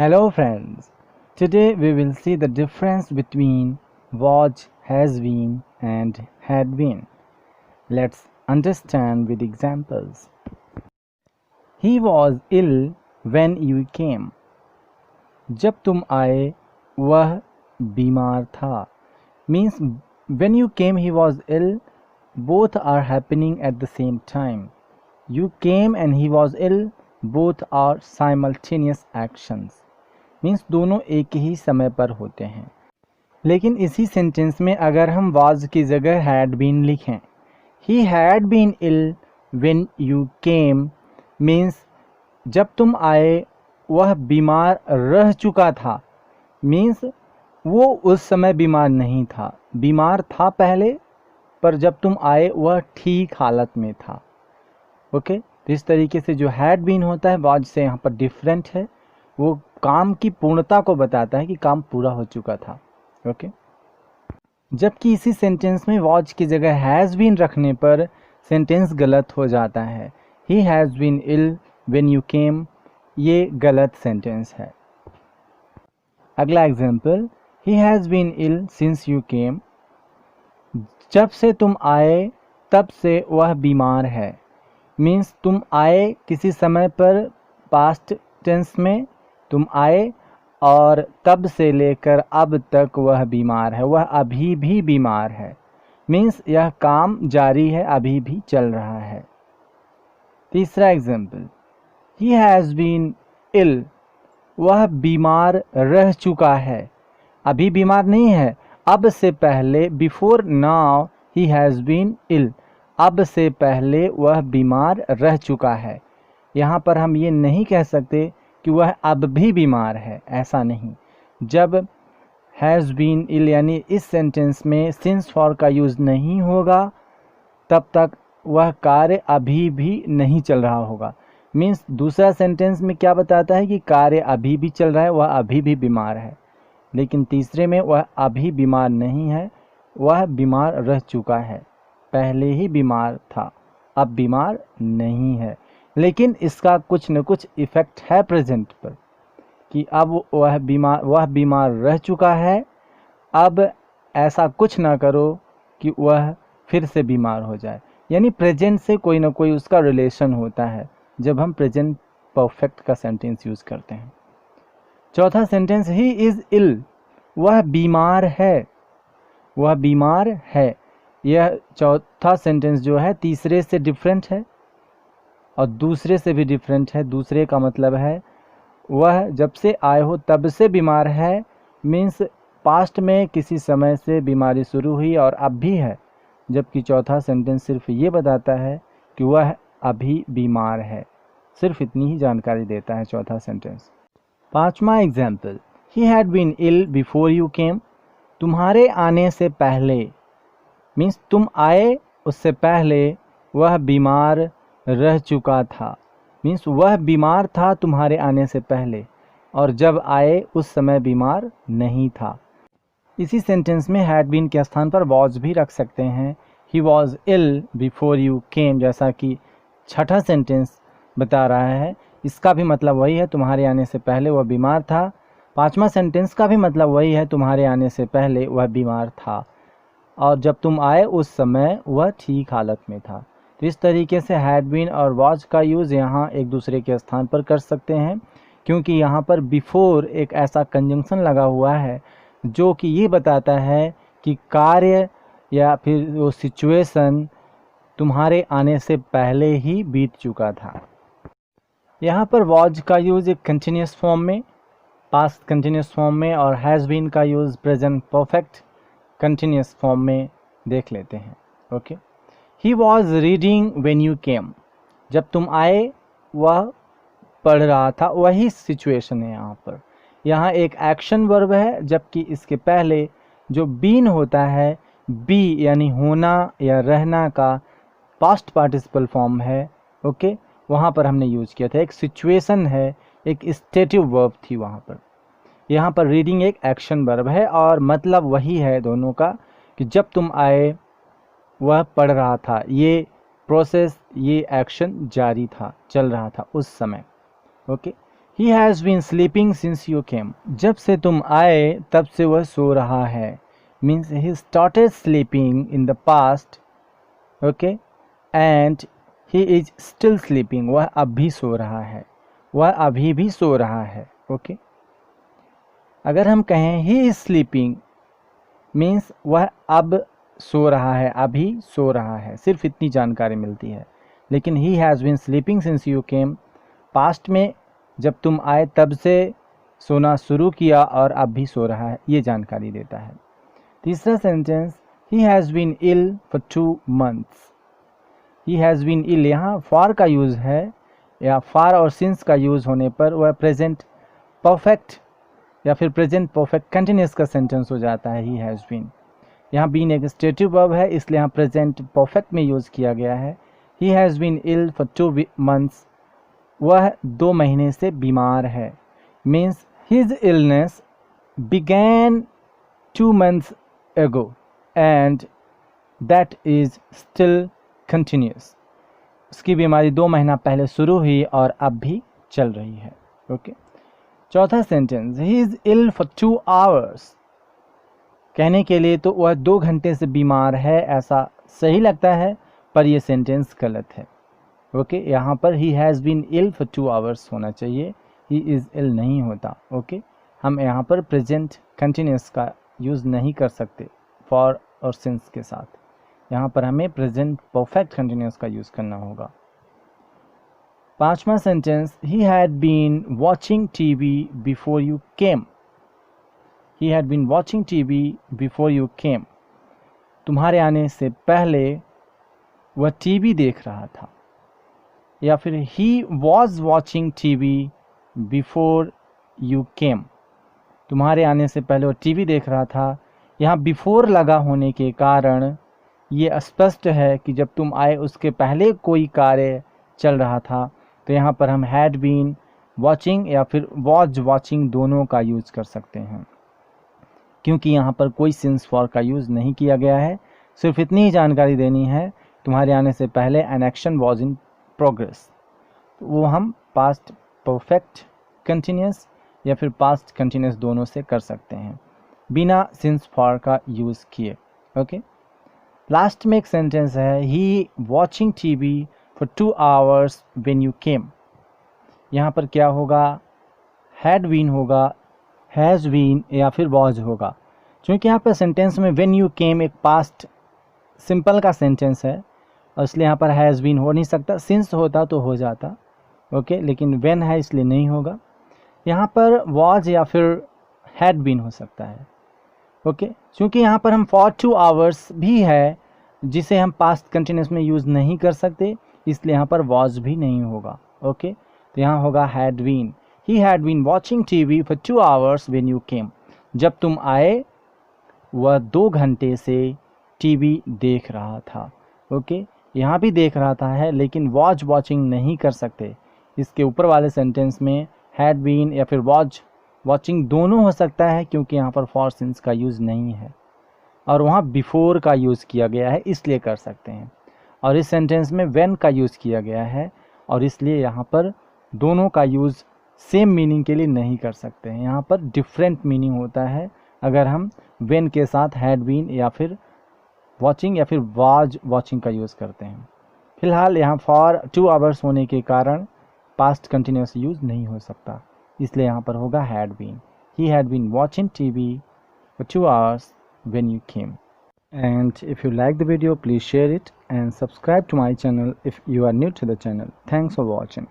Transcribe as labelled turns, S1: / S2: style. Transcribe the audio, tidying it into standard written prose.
S1: Hello friends, today we will see the difference between was, has been and had been. Let's understand with examples. He was ill when you came. जब तुम आए वह बीमार था. Means when you came he was ill, both are happening at the same time. You came and he was ill, both are simultaneous actions. Means दोनों एक ही समय पर होते हैं. लेकिन इसी सेंटेंस में अगर हम वाज की जगह हैड बीन लिखें, he had been ill when you came, means जब तुम आए वह बीमार रह चुका था. मीन्स वो उस समय बीमार नहीं था, बीमार था पहले, पर जब तुम आए वह ठीक हालत में था. ओके, तो इस तरीके से जो हैड बीन होता है वाज से यहाँ पर डिफरेंट है. वो काम की पूर्णता को बताता है कि काम पूरा हो चुका था. ओके, जबकि इसी सेंटेंस में वॉज की जगह हैज़ बीन रखने पर सेंटेंस गलत हो जाता है. He has been ill when you came, ये गलत सेंटेंस है. अगला example, he has been ill since you came. जब से तुम आए तब से वह बीमार है. मीन्स तुम आए किसी समय पर, पास्ट टेंस में तुम आए, और तब से लेकर अब तक वह बीमार है, वह अभी भी बीमार है. मीन्स यह काम जारी है, अभी भी चल रहा है. तीसरा example, he has been ill, वह बीमार रह चुका है. अभी बीमार नहीं है, अब से पहले, before now he has been ill, अब से पहले वह बीमार रह चुका है. यहाँ पर हम ये नहीं कह सकते कि वह अब भी बीमार है, ऐसा नहीं. जब हैज़ बीन इल यानी इस सेंटेंस में सिंस फॉर का यूज़ नहीं होगा तब तक वह कार्य अभी भी नहीं चल रहा होगा. मीन्स दूसरा सेंटेंस में क्या बताता है कि कार्य अभी भी चल रहा है, वह अभी भी बीमार है. लेकिन तीसरे में वह अभी बीमार नहीं है, वह बीमार रह चुका है. पहले ही बीमार था, अब बीमार नहीं है. लेकिन इसका कुछ न कुछ इफ़ेक्ट है प्रेजेंट पर, कि अब वह बीमार रह चुका है. अब ऐसा कुछ ना करो कि वह फिर से बीमार हो जाए. यानी प्रेजेंट से कोई ना कोई उसका रिलेशन होता है जब हम प्रेजेंट परफेक्ट का सेंटेंस यूज़ करते हैं. चौथा सेंटेंस, ही इज़ इल, वह बीमार है. वह बीमार है, यह चौथा सेंटेंस जो है तीसरे से डिफरेंट है और दूसरे से भी डिफरेंट है. दूसरे का मतलब है वह जब से आए हो तब से बीमार है. मीन्स पास्ट में किसी समय से बीमारी शुरू हुई और अब भी है. जबकि चौथा सेंटेंस सिर्फ ये बताता है कि वह अभी बीमार है. सिर्फ इतनी ही जानकारी देता है चौथा सेंटेंस. पांचवा example, he had been ill before you came. तुम्हारे आने से पहले, मीन्स तुम आए उससे पहले वह बीमार रह चुका था. मीन्स वह बीमार था तुम्हारे आने से पहले, और जब आए उस समय बीमार नहीं था. इसी सेंटेंस में हैड बीन के स्थान पर वॉज भी रख सकते हैं. He was ill before you came, जैसा कि छठा सेंटेंस बता रहा है. इसका भी मतलब वही है, तुम्हारे आने से पहले वह बीमार था. पांचवा सेंटेंस का भी मतलब वही है, तुम्हारे आने से पहले वह बीमार था और जब तुम आए उस समय वह ठीक हालत में था. तो इस तरीके से हैड बीन और वॉज का यूज़ यहाँ एक दूसरे के स्थान पर कर सकते हैं, क्योंकि यहाँ पर बिफोर एक ऐसा कंजंक्शन लगा हुआ है जो कि ये बताता है कि कार्य या फिर वो सिचुएशन तुम्हारे आने से पहले ही बीत चुका था. यहाँ पर वॉज का यूज़ एक कंटिन्यूस फॉर्म में, पास्ट कंटिन्यूस फॉर्म में, और हैज़ बीन का use present perfect continuous form में देख लेते हैं. Okay, he was reading when you came. जब तुम आए वह पढ़ रहा था. वही सिचुएशन है यहाँ पर. यहाँ एक एक्शन वर्ब है, जबकि इसके पहले जो बीन होता है, बी यानी होना या रहना का पास्ट पार्टिसिपल फॉर्म है. ओके, वहाँ पर हमने यूज़ किया था. एक सिचुएशन है, एक स्टेटिव वर्ब थी वहाँ पर. यहाँ पर रीडिंग एक एक्शन वर्ब है और मतलब वही है दोनों का, कि जब तुम आए वह पढ़ रहा था. ये प्रोसेस, ये एक्शन जारी था, चल रहा था उस समय. Okay, He has been sleeping since you came. जब से तुम आए तब से वह सो रहा है. Means he started sleeping in the past, okay, and he is still sleeping. वह अब भी सो रहा है, वह अभी भी सो रहा है. okay? अगर हम कहें he is sleeping means वह अब सो रहा है, अभी सो रहा है, सिर्फ इतनी जानकारी मिलती है. लेकिन he has been sleeping since you came, past में जब तुम आए तब से सोना शुरू किया और अब भी सो रहा है, ये जानकारी देता है. तीसरा sentence, he has been ill for 2 months. he has been ill, यहाँ for का यूज़ है या for और since का यूज़ होने पर वह प्रेजेंट परफेक्ट या फिर प्रेजेंट परफेक्ट कंटिन्यूस का सेंटेंस हो जाता है. he has been, यहाँ बीन एक स्टेटिव वर्ब है इसलिए यहाँ प्रेजेंट परफेक्ट में यूज़ किया गया है. he has been ill for 2 months, वह 2 महीने से बीमार है. Means his illness began 2 months ago and that is still continuous. उसकी बीमारी 2 महीना पहले शुरू हुई और अब भी चल रही है. ओके. चौथा sentence, he is ill for 2 hours. कहने के लिए तो वह 2 घंटे से बीमार है ऐसा सही लगता है, पर यह सेंटेंस गलत है. ओके. यहाँ पर he has been ill for 2 hours होना चाहिए, he is ill नहीं होता. ओके. हम यहाँ पर प्रेजेंट कंटिन्यूस का यूज़ नहीं कर सकते फॉर और सिंस के साथ. यहाँ पर हमें प्रेजेंट परफेक्ट कंटिन्यूस का यूज़ करना होगा. पांचवा sentence, he had been watching TV before you came. he had been watching TV before you came. तुम्हारे आने से पहले वह टीवी देख रहा था. या फिर he was watching TV before you came. तुम्हारे आने से पहले वह टीवी देख रहा था. यहाँ बिफोर लगा होने के कारण ये स्पष्ट है कि जब तुम आए उसके पहले कोई कार्य चल रहा था. तो यहाँ पर हम had been watching या फिर was watching दोनों का यूज़ कर सकते हैं, क्योंकि यहाँ पर कोई since for का यूज़ नहीं किया गया है. सिर्फ इतनी ही जानकारी देनी है, तुम्हारे आने से पहले an action was in progress. वो हम पास्ट परफेक्ट कंटिन्यूस या फिर पास्ट कंटिन्यूस दोनों से कर सकते हैं बिना सिंस फॉर का यूज़ किए. ओके. लास्ट में एक सेंटेंस है, he watching TV for 2 hours when you came. यहाँ पर क्या होगा, हैड बीन होगा, हैज़ बीन या फिर वॉज होगा. क्योंकि यहाँ पर सेंटेंस में व्हेन यू केम एक पास्ट सिंपल का सेंटेंस है और इसलिए यहाँ पर हैज़ बीन हो नहीं सकता. सिंस होता तो हो जाता. ओके. लेकिन व्हेन है इसलिए नहीं होगा. यहाँ पर वॉज या फिर हैड बीन हो सकता है. ओके. क्योंकि यहाँ पर हम फॉर 2 hours भी है जिसे हम पास्ट कंटिन्यूस में यूज़ नहीं कर सकते, इसलिए यहाँ पर वॉज भी नहीं होगा. ओके. तो यहाँ होगा had been. He had been watching TV for 2 hours when you came. जब तुम आए वह 2 घंटे से टीवी देख रहा था. ओके. यहाँ भी देख रहा था है, लेकिन वॉच वॉचिंग नहीं कर सकते. इसके ऊपर वाले सेंटेंस में हैड बीन या फिर वॉच वॉचिंग दोनों हो सकता है, क्योंकि यहाँ पर फॉर सिंस का यूज़ नहीं है और वहाँ बिफोर का यूज़ किया गया है, इसलिए कर सकते हैं. और इस सेंटेंस में व्हेन का यूज़ किया गया है और इसलिए यहाँ पर दोनों का यूज़ सेम मीनिंग के लिए नहीं कर सकते हैं. यहाँ पर डिफरेंट मीनिंग होता है अगर हम व्हेन के साथ हैड बीन या फिर वॉचिंग या फिर वाज वॉचिंग का यूज़ करते हैं. फिलहाल यहाँ फॉर 2 hours होने के कारण पास्ट कंटिन्यूस यूज़ नहीं हो सकता, इसलिए यहाँ पर होगा had been. He had been watching TV for 2 hours when you came. And if you like the video, please share it and subscribe to my channel if you are new to the channel. Thanks for watching.